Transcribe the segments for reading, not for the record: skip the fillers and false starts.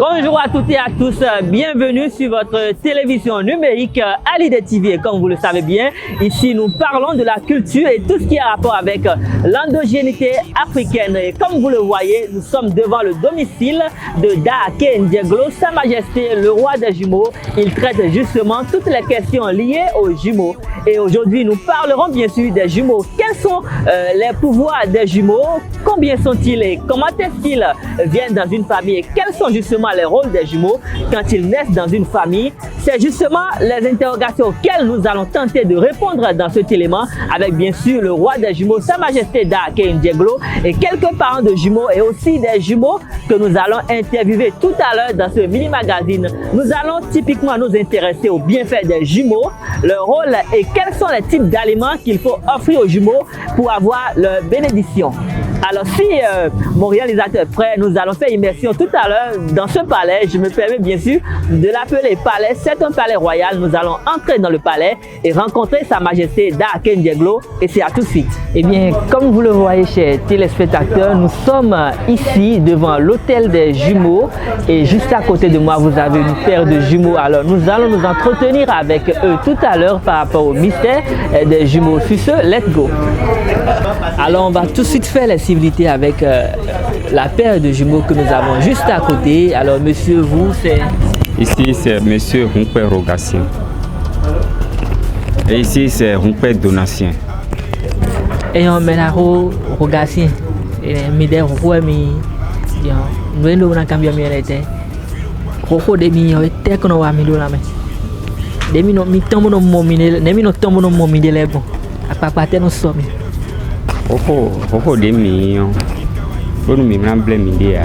Bonjour à toutes et à tous, bienvenue sur votre télévision numérique Alidé TV. Comme vous le savez bien, ici nous parlons de la culture et tout ce qui a rapport avec l'endogénité africaine. Et comme vous le voyez, nous sommes devant le domicile de Daake Ndieglo, Sa Majesté le roi des jumeaux. Il traite justement toutes les questions liées aux jumeaux. Et aujourd'hui, nous parlerons bien sûr des jumeaux. Quels sont les pouvoirs des jumeaux? Combien sont-ils et comment est-ce qu'ils viennent dans une famille? Et quels sont justement les rôles des jumeaux quand ils naissent dans une famille? C'est justement les interrogations auxquelles nous allons tenter de répondre dans cet élément avec bien sûr le roi des jumeaux, Sa Majesté Daake Ndieglo, et quelques parents de jumeaux et aussi des jumeaux que nous allons interviewer tout à l'heure dans ce mini-magazine. Nous allons typiquement nous intéresser aux bienfaits des jumeaux, leur rôle et quels sont les types d'aliments qu'il faut offrir aux jumeaux pour avoir leur bénédiction. Alors si mon réalisateur est prêt, nous allons faire immersion tout à l'heure dans ce palais. Je me permets bien sûr de l'appeler palais. C'est un palais royal. Nous allons entrer dans le palais et rencontrer Sa Majesté Daake Ndieglo. Et c'est à tout de suite. Eh bien, comme vous le voyez, chers téléspectateurs, nous sommes ici devant l'hôtel des jumeaux. Et juste à côté de moi, vous avez une paire de jumeaux. Alors nous allons nous entretenir avec eux tout à l'heure par rapport au mystère des jumeaux. Sur ce, let's go. Alors on va tout de suite faire les civilités avec la paire de jumeaux que nous avons juste à côté. Alors monsieur, vous c'est... Ici c'est monsieur Hunkwe Rogatien. Et ici c'est Hunkwe Donatien. Et on met la Rogatien. Et mi de Hunkwe mi... Nous avons un cambio mi était. Hunkwe de mi était qu'on a mis là mais. De mi no mi tombe no momine, ne mi no tombe no momine les bon. À pas nous sommes. Oho de mi yo. Bonu mi mramble mi dia.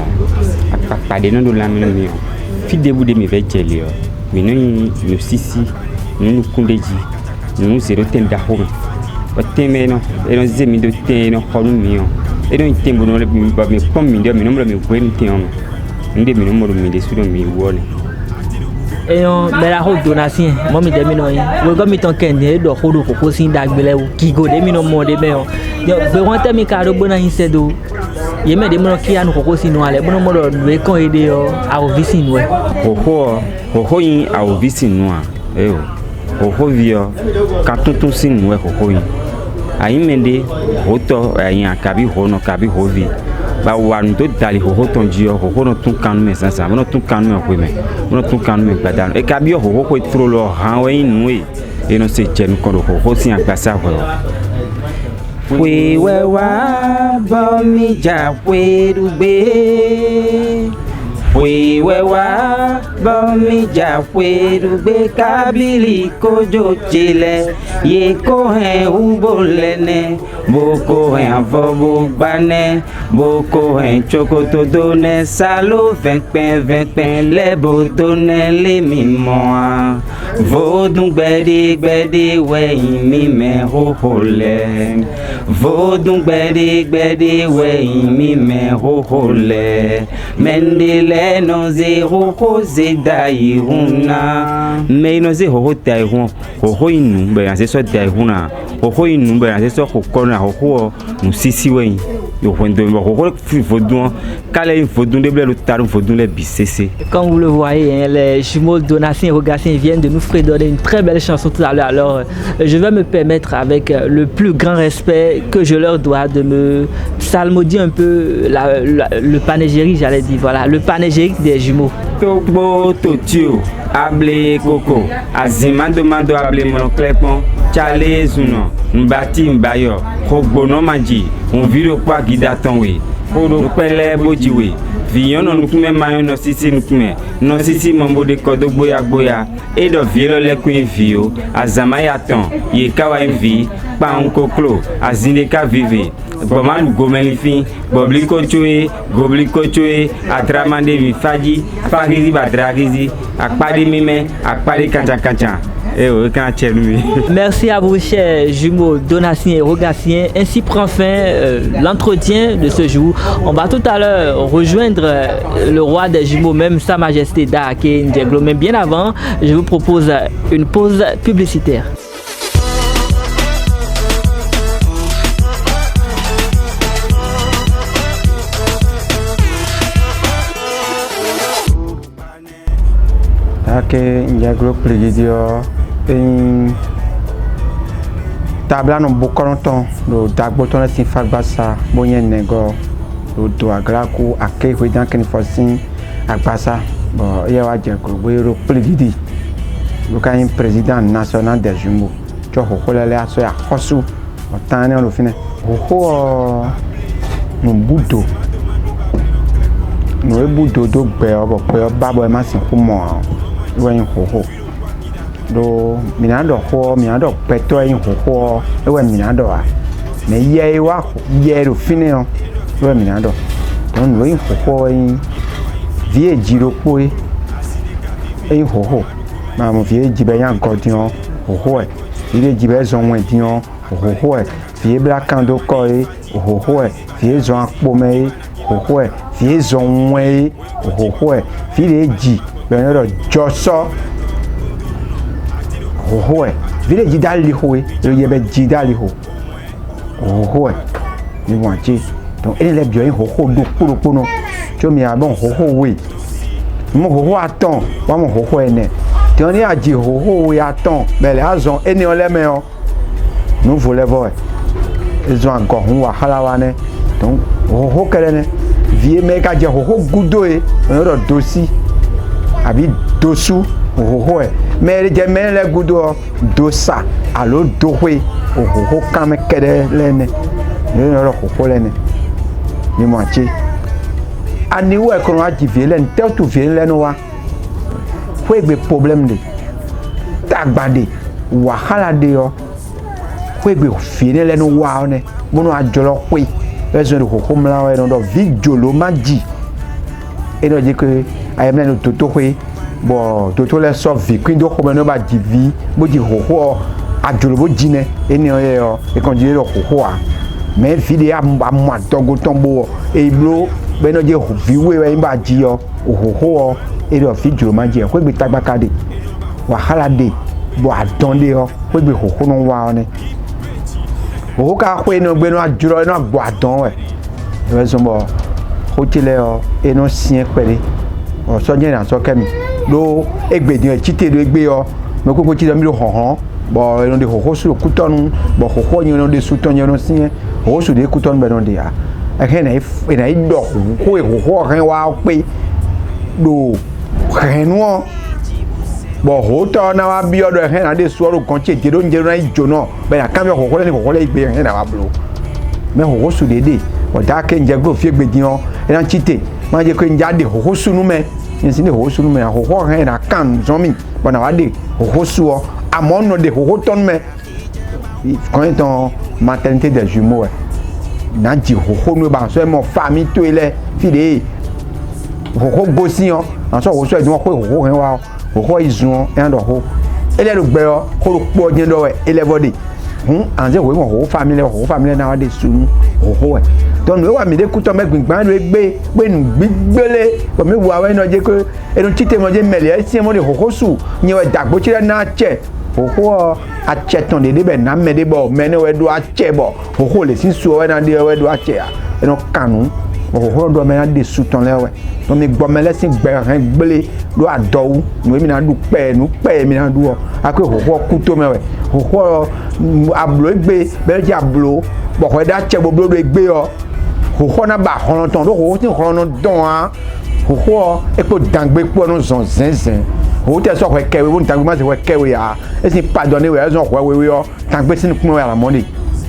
Akapa de no do la mi no mi yo. Fi debu de mi ve jeli yo. Mi no sisi, no kundeji. No zero tenda ho. O teme no, e no zemi do te no holu mi yo. E no tembo no le mi ba mi pom mi de mi no mra mi bwen te on. Nde mi no mo mi de su do mi wole. Et on met la donation. Moi, je dis non. Vous comme ton candidat de rodo pour sin d'agbele ou qui go de mino monde mais on. Je rentre mi caro bona insedo. Je me demande qui a nous pour sin noale. Bon mo do kon aider à visin ouais. Ho yin a visin noa. Ho vio katutu sin ouais ho yin. Ayi mende hoto ayi akabi ho no kabi ho vi. Ba wan do dali ho tonji ho no tun kanu me sansa no tun kanu me ko me no tun kanu me gbadan e ka bi ho ko tro lo han we nu e no se je nko ho si agbasa ho we wa ba mi ja we dugbe we wa ba mi ja we dugbe kabili kojo chile ye ko he ubolene boko he avobo gbane boko he chokoto done salo vekpen lebo done le mi mo vodun gbede we mi me ho hole vodun gbede we mi me ho hole mendele no zero cause dairuna me no zero dairun ho inu be ase so dairuna ho inu be ase so ko kona ho no sisi we yo wendo ho vodun kale vodun de ble taru vodun le bisese. Comme vous le voyez, les jumeaux Donatien et Rogatien viennent de nous fredonner une très belle chanson tout à l'heure. Alors je vais me permettre avec le plus grand respect que je leur dois de me psalmodier un peu le panégyrique, j'allais dire, voilà, le panégyrique des jumeaux. Tobo totio able koko azimando mando able monoclepon chale zuno mbati mbayo kogbono manji on viro kwa gidaton we kodo pele bojiwe viyono nukume mayo no sisi nukume no sisi mambo de kodo boya edo viro le kuin vio azamaya ton ye kawa vi pa un koklo azinde ka vive boman gomelifin bobliko choe atramande mi faji fagizi badragizi akpadi mime akpadi kancha. Merci à vous, chers jumeaux Donatien et Rogatien. Ainsi prend fin l'entretien de ce jour. On va tout à l'heure rejoindre le roi des jumeaux, même Sa Majesté Daake Ndieglo. Mais bien avant, je vous propose une pause publicitaire. que il gros plaisir tabla no bokoronton do dagboton sin fagbasa boyen nego do agraku ake hwedan ken fosin agbasa bo ye wa je ko gro plaisir do kan président national des jumeaux cho ko lele aso ya kosu otane on lo fine ho no budo no budo do gbe obo pe babo e ma sin ku mo wen ho do minado ho minado peto yin ho ewe minado a me ye wa ye ro fine o ewe minado don no yin ho yin vie jiro po yin ho ma mo vie jibe yan godion ho ile jibe zon wen dion ho vie bla kando ko ho vie zon apo me ho vie zon wen ho vie ji be no joso ho vile jidali ho le yebe jidali ho ni wanti donc ele le bio ho do puro no cho mi abon ho we mo ho aton wa mo ho ene ti oni aji ho we aton bele azon eni o le me o no vole voe ezo anko hun wa hala wa ne donc ho kele ne vie me ka je ho gudo e no dosi abi dosu ho mais je mets les goudo dosa alo dohwe ho kame kede lene ne ro ho lene ni moachi ani wo e kono aji vie len tel tu vie len wa hwegbe problem de tagbade wahala de yo hwegbe vie len wa one bono ajolo hwe bezo de ho mla wa no do vidjolo maji e do je ke ayemle no toto hwe bon toto le so vi kwindo ko me no ba divi bo di ho ajolo bo jine eni oye o e kon jire ho a me video am adogo tombo e bro be no je ho viwe we ba ji o ho e do video ma je ko gbe tagbakade wahala de bo adonde o ko gbe ho no wa o ni ho ka ko eno gbe no ajuro no agbo adon we e so mo ho tile o eno sien pele o so je na so kemi lo egbedin chite do egbe yo me koko chite mi lo hon bo eno de ho su kutonu bo ho yin no de su ton yin no sin ho su de kutonu be no de ya e ke na ido ko ho kan wa pe do renu bo ho to na wa bi odo e na de su oro kan che de do nje na ijo no be na kan bi ho le ni ho le igbe e na wa blo me ho su de o da ke nje go fi egbedin o e na chite ma je ko nja de ho su nu me yin ni ho su nu me ho kan na kan zomi bo na wa de ho su o amo no de ho ton me quand étant maternité des jumeaux na ji ho no ba so e mo famille to ile fi de ho gosi on an so ho so e dun ko ho ren wa ho izun e ndo ho ele lo gbe o ko lo po jin do ele body an ze ho family na wa de sunu ho don we wa mi de kuto me gbigban lo egbe pe nu gbigbele ko mi wa we no je ko enu tite mo je mele e si mo de ho su yin we dagbo chire na che ho acheton de be na me de bo me ne we do ache bo ho le sin su we na de we do ache a enu kanu ho do me na de su ton le we no mi gbo me le sin gbe ran gbele do adowu no mi na du pe mi na du o akwe ho kuto me we ho ablo egbe be je ablo bo ko da che bo do egbe o ho na ba hono ton do ho tin hono don a ho epo dangbe po no zon zenzen ho te so ko kewe won tangbe ma se ko kewe ya e si pardonner we zon ko wewe o tangbe sin kun we ala money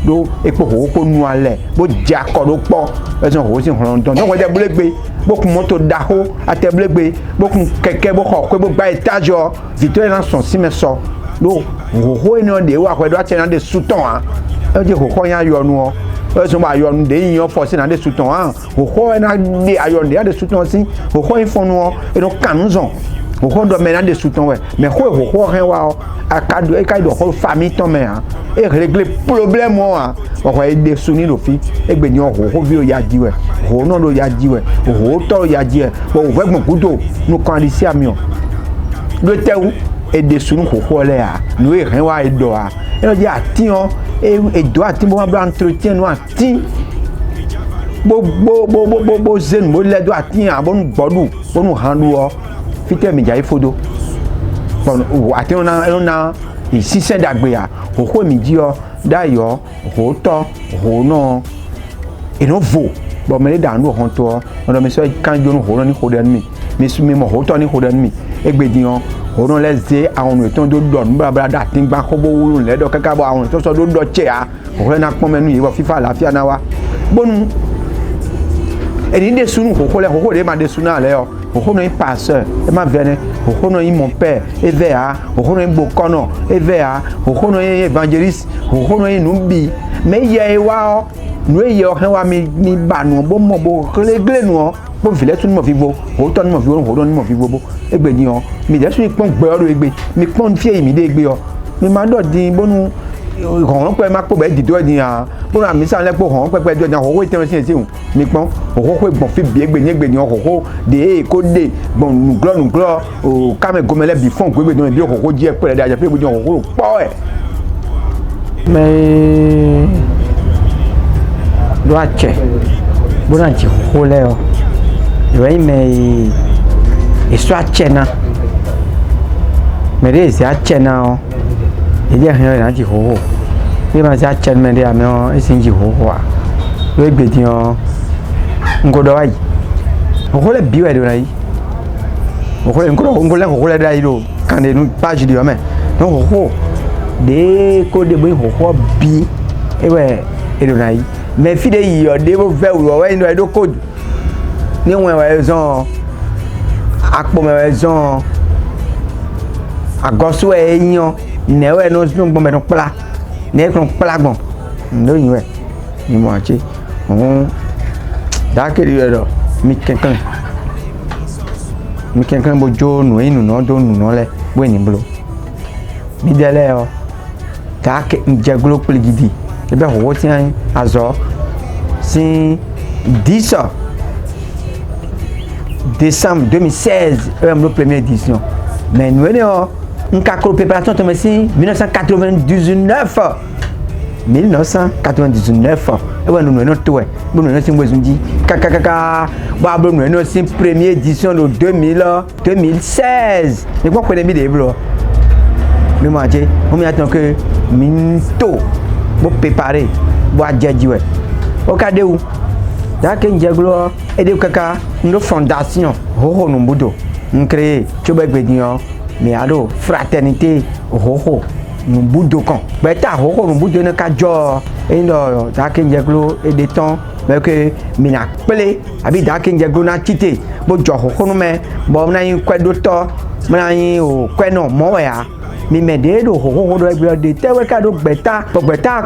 do epo ho ko nu ale bo ja ko do po e zon ho sin hono don ko je bulegbe bo kun moto da ho ate bulegbe bo kun keke bo ko bo gba etage o victoire na son si me so do ho eno de wa ko do ate na de suton a e je ho yan yo nu o e so ba yo nu de yin for si na de suton a ho na de ayo de suton si ho infonu o e no kanu zon ho do me na de suton we me ho ren wa o akado e kai do ho famille ton me a e régler problème o a ko e de suni lo fi e gbe ni ho vi o ya ji we ho no lo ya ji we ho to ya ji e bo wo gbon kudo nu kan di si ami o lo tewu e de sunu ho le a nu e ren wa e do a e no je atiyan e do ati bo ma bla entretien no ati bo zen mo le do ati abonu gbodu bonu handu o fite mi jai fodo bon ati ona isise dagbe ya ho mi ji o dayo ho to ho no eno vo bon me da nu ho to ono me so kan jo no ho no ni ho den mi su mi mo ho to ni ho den mi egbedi on ho no le ze àwọn eton do do nba bra da tin gba ko bo wuru le do kaka bo àwọn to so do do che a ho na pon menu yi wo fifa àlàáfíà na wa bonu eni de sunu ho de ma de sunu ale o ho no pasteur e ma vene ho no mon père e vea ho no bokono e vea ho no évangéliste ho no numbi me ye wa o nu ye o wa mi ba nu bo mo bo glegle nu o bo vile tun mo fi bo ho to ni mo fi wo ho do ni mo fi bo egbe ni o mi de su ipon gbe oro egbe mi pon fie mi de egbe o mi ma do din bonu hon pe ma po be dido din a bonu ami san le po hon pe do din ho wo ten sin sin mi pon ho gbon fi bi egbe ni ho de ko de gbon nu glo o kame gomele bi fon ko egbe ni bi ho ji e pe da ja pe egbe ni ho po e me do ache bona ji ho le o yo me e so ache na me de se ache na o ele han na ji ho bí ma ṣe ache me de ame o e sin ji ho a yo egbe din o ngodo wa yi ho le bi we do na yi ho le ngo le da yi do kan de nu page di o me no ho de ko de bo ho bi e we e do na yi me fi de yi o de bo fe wo we no e do code ni won we zon akpo me we zon agoso e yan ne we no sun gbon me no pla ne kun pla gbon ndo yin we ni mo ache da ke ri do mi kenkan bo jo nu inu no do nu no le bo ni blo mi dele o ta ke nje glo pligidi e be ho ti an azo sin 10 décembre 2016 la première édition mais nous on a préparation de 1999 et ouais nous tout ouais nous c'est moi dit kaka bah nous c'est première édition de 2016 mais quoi connaît bien blo mais moi j'ai on m'attend que minto pour préparer pour adjadi ouais au cas de où dake njeglo ede kaka ndo fondation ho no budo nkre choba gbedian me ado fraternité ho no budo kan beta ho no budo ne ka jo endo dake njeglo ede ton me ke mina pele abi dake njeglo na tite bo jo ho no me bo na yin kwedo to na yin o kweno mo ya mi me de do ho do egbe de tewe ka do gbeta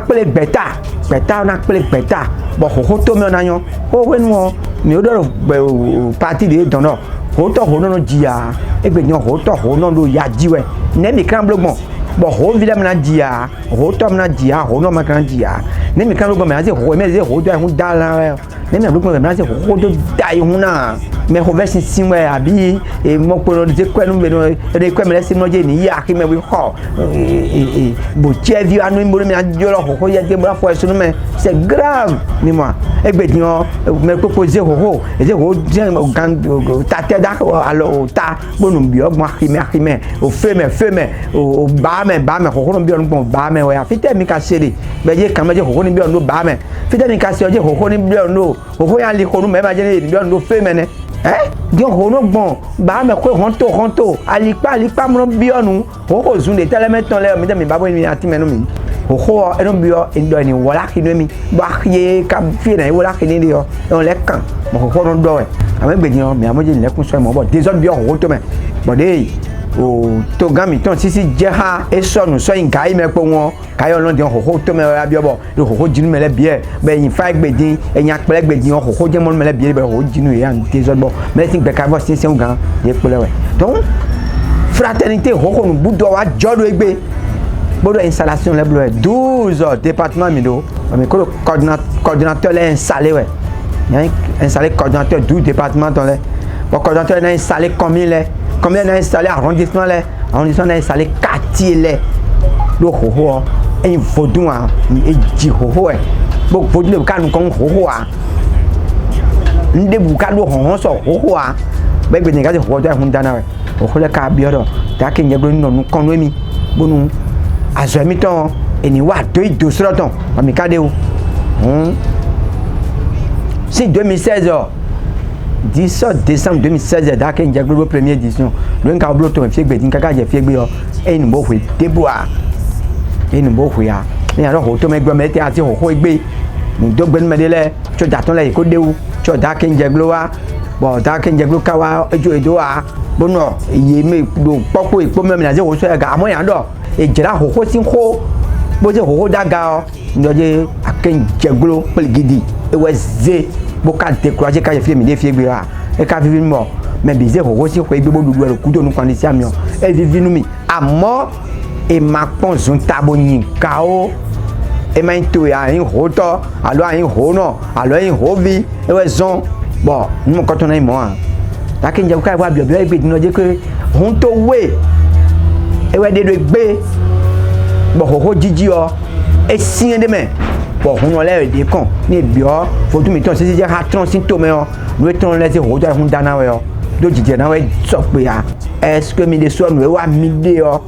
pele gbeta na pele gbeta bo ho to me na yan o we nu mi o do party de don no ho to ho no jia egbe yan ho to ho no do ya jiwe ne mi kan blogbon bo ho vi dem na jia ho to me na jia ho no ma kan jia ne mi kan blogbon me na se ho me se ho do hun da la ne mi blogbon me na se ho do dai hun na me ho version sinwe abi e mo poro de kwenu me no de kwem le sin no je ni ya ki me wi ho bo chevi anu mo me ajoro ho ya je mo fo eso me c'est grave ni moi egbe di on me proposer ho e je ho je gan ta te da alors ta bonu bi ogmo akime o feme o ba me ho no bi on gbon ba me o ya fite mi ka sele be je kan me je ho ni bi on no ba me fite mi ka se o je ho ni bi on no ho ya li ho no me ma je ni bi on no feme ne Dion hono bon ba me ko honto alipa mo bionu ho zunde tele meton le mi de mi babo ni ati menu mi ho eno bio endo ni wala kinu mi ba ye ka fi na wala kinu ni yo on le kan mo ho no do e ame gbe dion mi amoje le kun so mo bo des autres bio ho to me bo de o to gami ton sisi jeha e sonu so yin kai me po won kai olon dion ho to me ra bio bo ho jinu me le bie be yin fa gbe din eyan pele gbe din ho je mo me le bie be ho jinu ya des autres bo me think be ka bo sin sen gan ye pele we donc fraternité ho no budo wa jodo egbe bodo installation le blo 12 département mi do me ko coordinateur le installé we yan installé coordinateur 12 département dans le coordinateur na installé combien on a installé arrondissement là arrondissement a installé quartier là do ho en vodun a e ji ho e bo vodun ka nu kon ho a nde bu ka do ho so ho a be gbe ni ka ho do hun dana we hoho le ka bioro ta ke njeglo no nu kono mi bonu azo mi ton eni wa do sroton ami kade o si 2016 10 décembre 2016 da ke njeglo première édition lo nka oblo to fi gbe din kaka je fi gbe o eni bo hwe deboa eni bo hwe ya ni aro ho to me gbe me te ati hoho gbe mu dogbe me de le cho da ton le ko dewu cho da ke njeglo wa bo da ke njeglo ka wa ejo edo wa bono iye me do popo ipo me na je wo so ga amo ya do ejira hoho sin ho bo je hoho daga o ndoje aken jeglo pelgidi ewe ze bo ka décourager ka je fi mi de fi gbe wa e ka vivi mo me bi ze hoho sin ho egbe bo dudu ero kudo nu kan si ami o e vivi nu mi amo e ma pon zun tabo yin ka o e ma into ya yin ho to alo yin ho no alo yin ho vi ewe zon bo nu ko to na mo a ta ke nje ka wa bi egbe dinu je ke hun to we ewe de do egbe bo hoho jiji o e sin de me bo hun le de kan ni bio fotu mi ton se je ha tron sin to me o no ton le se ho jo hun dana we o do jije na we so pe ya est-ce que mi de so no we wa mi de o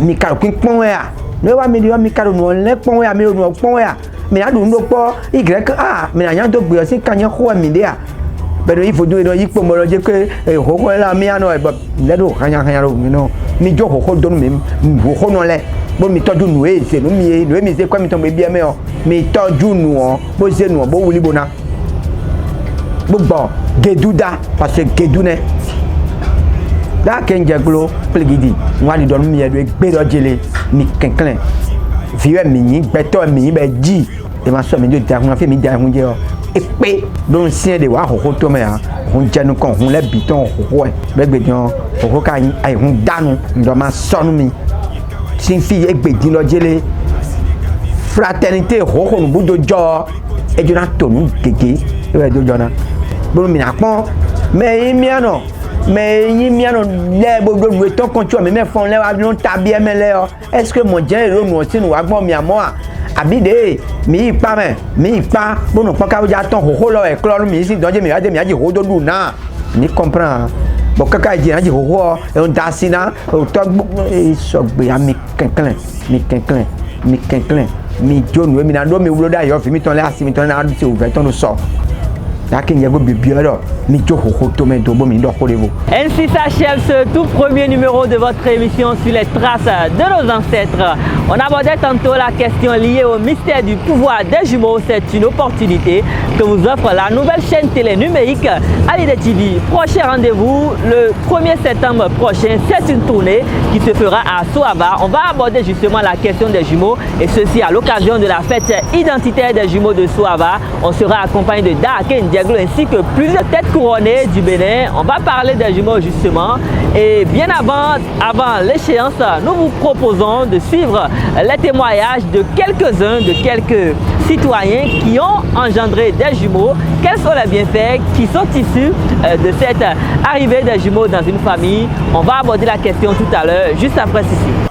mi ka kin pon we a no wa mi de o mi ka no le pon we a mi no pon we a mi na du no po y mi na yan do gbe o se kan yan ho mi de a pero il faut do no yipo mo lo je ke ho ko la mi ano e bo le do kan ro mi no mi jo ho do mi ho no le bo mi toju nu e se no mi se kwa mi ton be bi eme o mi toju nu o bo se nu o bo wuli bona gbogbo geduda parce que gedune da ken jeglo plegidi wa di don mi e do gbe do jele mi kenken viwe mi yin gbeto mi yin be ji e ma so mi do da hun afi mi da hun je o epe don sin de wa hoho to me a hun jenu kan hun le biton hoho e begbe jon hoho ka yin ai hun danu ndo ma sonu mi sin fi egbe din lo jele fraternité hoho nu budo jo e jona to nu gege e we do jona bo mi na pon me yin mi ano le gbogbo we to kan tu me me fon le wa bi no tabi emele o est-ce que mo je ero nu o sinu wa gbon mi amo a abide mi pa bono pa ka ja ton ho lo e kloro mi si donje mi aje ho do du na ni comprend bo kaka je aje ho e on dasina o to so gbe ami kenken mi jonu mi na do mi wulo da yo fi mi ton le asimi ton na du se o ve ton no so ainsi s'achève ce tout premier numéro de votre émission sur les traces de nos ancêtres. On abordait tantôt la question liée au mystère du pouvoir des jumeaux. C'est une opportunité que vous offre la nouvelle chaîne télé numérique Alida TV. Prochain rendez-vous le 1er septembre prochain. C'est une tournée qui se fera à Soaba. On va aborder justement la question des jumeaux et ceci à l'occasion de la fête identitaire des jumeaux de Soaba. On sera accompagné de Daken ainsi que plusieurs têtes couronnées du Bénin. On va parler des jumeaux justement et bien avant l'échéance, nous vous proposons de suivre les témoignages de quelques citoyens qui ont engendré des jumeaux. Quels sont les bienfaits qui sont issus de cette arrivée des jumeaux dans une famille? On va aborder la question tout à l'heure, juste après ceci.